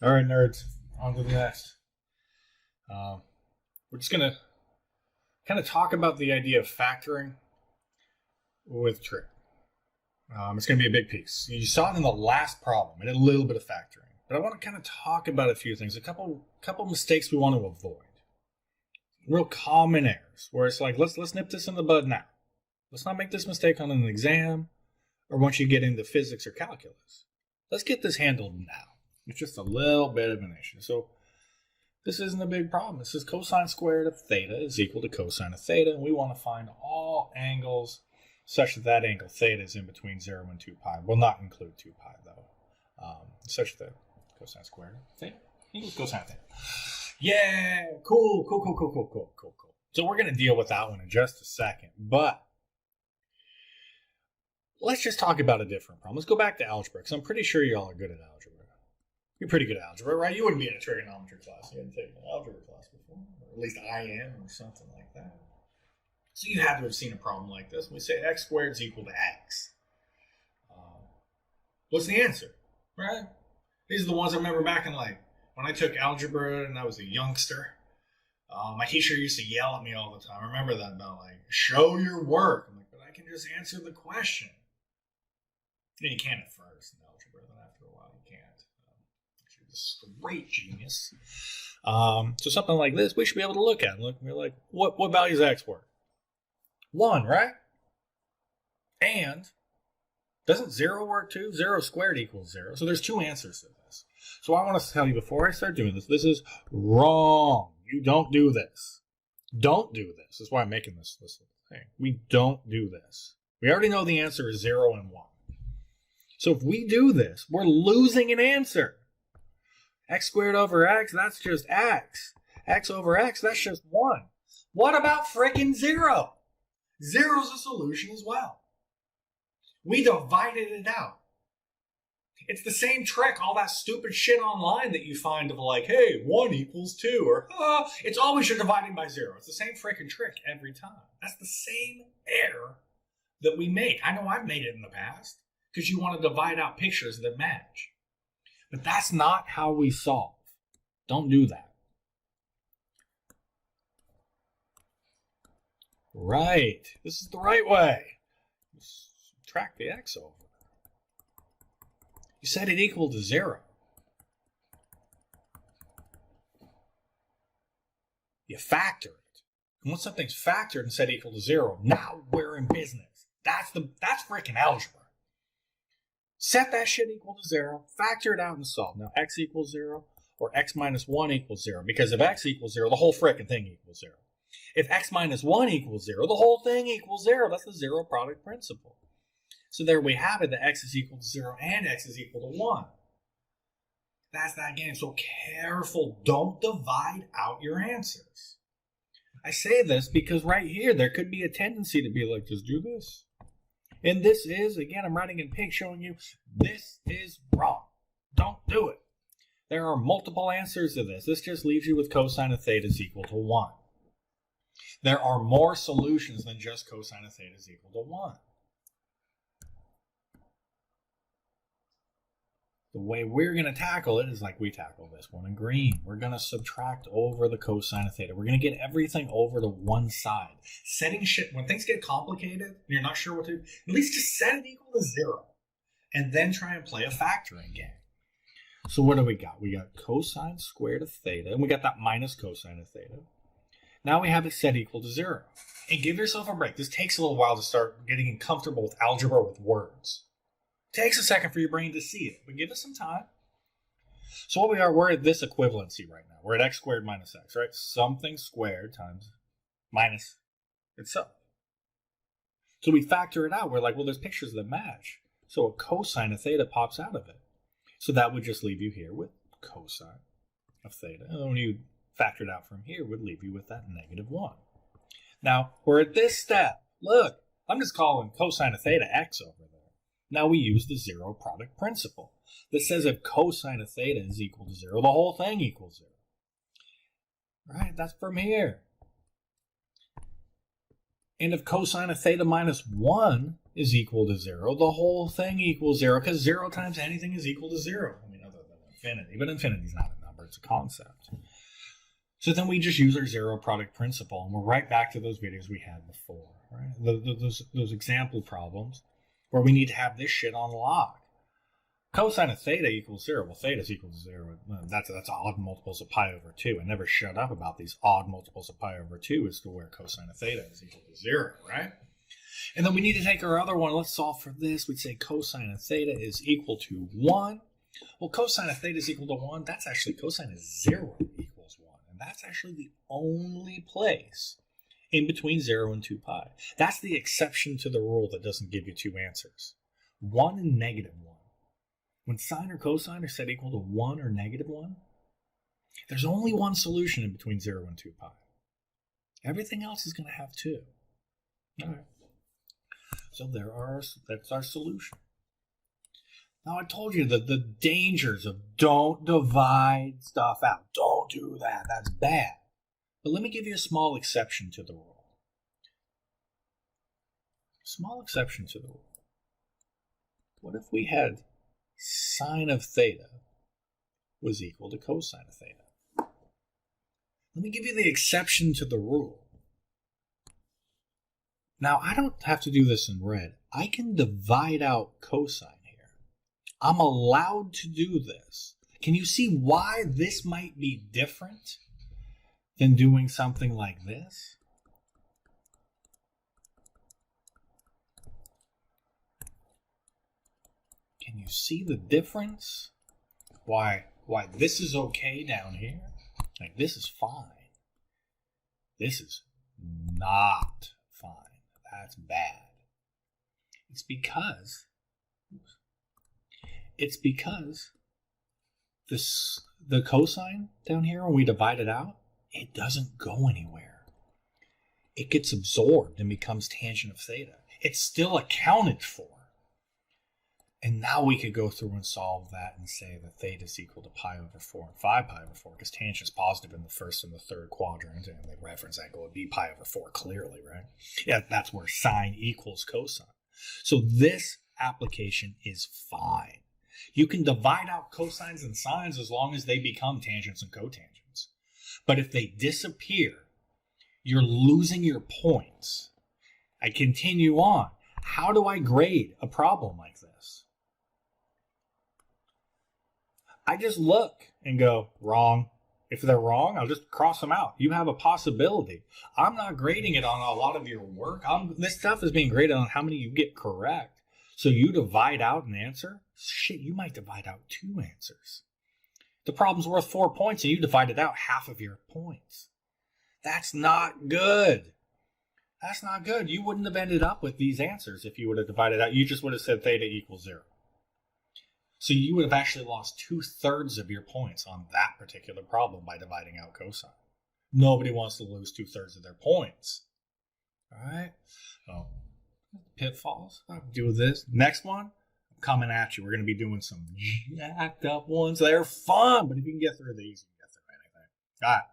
All right, nerds, on to the next. We're just going to kind of talk about the idea of factoring with trig. It's going to be a big piece. You saw it in the last problem, and a little bit of factoring. But I want to kind of talk about a few things, a couple mistakes we want to avoid. Real common errors, where it's like, let's nip this in the bud now. Let's not make this mistake on an exam, or once you get into physics or calculus. Let's get this handled now. It's just a little bit of an issue. So this isn't a big problem. This is cosine squared of theta is equal to cosine of theta, and we want to find all angles such that that angle theta is in between 0 and 2 pi. We'll not include 2 pi, though. Such that cosine squared of theta equals cosine of theta. Yeah, cool. So we're going to deal with that one in just a second, but let's just talk about a different problem. Let's go back to algebra, because I'm pretty sure y'all are good at algebra. You're pretty good at algebra, right? You wouldn't be in a trigonometry class. You hadn't taken an algebra class before. Or at least I am, or something like that. So you have to have seen a problem like this. We say x squared is equal to x. What's the answer, right? These are the ones I remember back in, like, when I took algebra and I was a youngster. My teacher used to yell at me all the time. I remember that about, like, show your work. I'm like, but I can just answer the question. And you can at first in algebra, then after a while you can't. You're this great genius. So something like this, we should be able to look at. We're like, what value is x worth? 1, right? And doesn't 0 work too? 0 squared equals 0. So there's two answers to this. So I want to tell you before I start doing this, this is wrong. You don't do this. Don't do this. That's why I'm making this thing. We don't do this. We already know the answer is 0 and 1. So if we do this, we're losing an answer. X squared over x, that's just x. X over x, that's just 1. What about frickin' 0? 0 is a solution as well. We divided it out. It's the same trick, all that stupid shit online that you find of like, hey, 1 equals 2, or it's always you're dividing by 0. It's the same frickin' trick every time. That's the same error that we make. I know I've made it in the past, because you want to divide out pictures that match. But that's not how we solve. Don't do that. Right. This is the right way. Subtract the x over. You set it equal to 0. You factor it. And once something's factored and set equal to 0, now we're in business. That's freaking algebra. Set that shit equal to 0, factor it out and solve. Now, x equals 0 or x minus 1 equals 0. Because if x equals 0, the whole frickin' thing equals 0. If x minus 1 equals 0, the whole thing equals 0. That's the zero product principle. So there we have it, that x is equal to 0 and x is equal to 1. That's that game. So careful. Don't divide out your answers. I say this because right here, there could be a tendency to be like, just do this. And this is, again, I'm writing in pink showing you, this is wrong. Don't do it. There are multiple answers to this. This just leaves you with cosine of theta is equal to 1. There are more solutions than just cosine of theta is equal to 1. The way we're going to tackle it is like we tackle this one in green. We're going to subtract over the cosine of theta. We're going to get everything over to one side. Setting shit, when things get complicated and you're not sure what to do, at least just set it equal to 0. And then try and play a factoring game. So what do we got? We got cosine squared of theta, and we got that minus cosine of theta. Now we have it set equal to 0. And give yourself a break. This takes a little while to start getting comfortable with algebra with words. Takes a second for your brain to see it, but give it some time. So what we are, we're at this equivalency right now. We're at x squared minus x, right? Something squared times minus itself. So we factor it out. We're like, well, there's pictures that match. So a cosine of theta pops out of it. So that would just leave you here with cosine of theta. And when you factor it out from here, would leave you with that negative 1. Now, we're at this step. Look, I'm just calling cosine of theta x over there. Now we use the zero product principle that says if cosine of theta is equal to 0, the whole thing equals 0. Right? That's from here. And if cosine of theta minus 1 is equal to 0, the whole thing equals 0, because 0 times anything is equal to 0. I mean, other than infinity, but infinity is not a number, it's a concept. So then we just use our zero product principle, and we're right back to those videos we had before, right? Those example problems where we need to have this shit on log. Cosine of theta equals 0. Well, theta is equal to 0. That's odd multiples of pi over 2. I never shut up about these odd multiples of pi over 2 as to where cosine of theta is equal to 0, right? And then we need to take our other one. Let's solve for this. We'd say cosine of theta is equal to 1. Well, cosine of theta is equal to 1. That's actually cosine of 0 equals 1. And that's actually the only place in between 0 and 2 pi. That's the exception to the rule that doesn't give you two answers. 1 and negative 1. When sine or cosine are set equal to 1 or negative 1, there's only one solution in between 0 and 2 pi. Everything else is going to have 2. All right. So that's our solution. Now, I told you that the dangers of don't divide stuff out. Don't do that. That's bad. But let me give you a small exception to the rule. Small exception to the rule. What if we had sine of theta was equal to cosine of theta? Let me give you the exception to the rule. Now, I don't have to do this in red. I can divide out cosine here. I'm allowed to do this. Can you see why this might be different than doing something like this? Can you see the difference? Why this is okay down here? Like, this is fine. This is not fine. That's bad. It's because the cosine down here, when we divide it out, it doesn't go anywhere. It gets absorbed and becomes tangent of theta. It's still accounted for. And now we could go through and solve that and say that theta is equal to pi over 4 and 5 pi over 4, because tangent is positive in the first and the third quadrant, and the reference angle would be pi over 4 clearly, right? Yeah, that's where sine equals cosine. So this application is fine. You can divide out cosines and sines as long as they become tangents and cotangents. But if they disappear, you're losing your points. I continue on. How do I grade a problem like this? I just look and go, wrong. If they're wrong, I'll just cross them out. You have a possibility. I'm not grading it on a lot of your work. This stuff is being graded on how many you get correct. So you divide out an answer, shit, you might divide out 2 answers. The problem's worth 4 points and you divided out half of your points. That's not good. That's not good. You wouldn't have ended up with these answers if you would have divided out. You just would have said theta equals 0. So you would have actually lost 2/3 of your points on that particular problem by dividing out cosine. Nobody wants to lose 2/3 of their points. All right? So, pitfalls. I'll do this. Next one, I'm coming at you. We're going to be doing some jacked up ones. They're fun, but if you can get through these, you can get through anything. All right.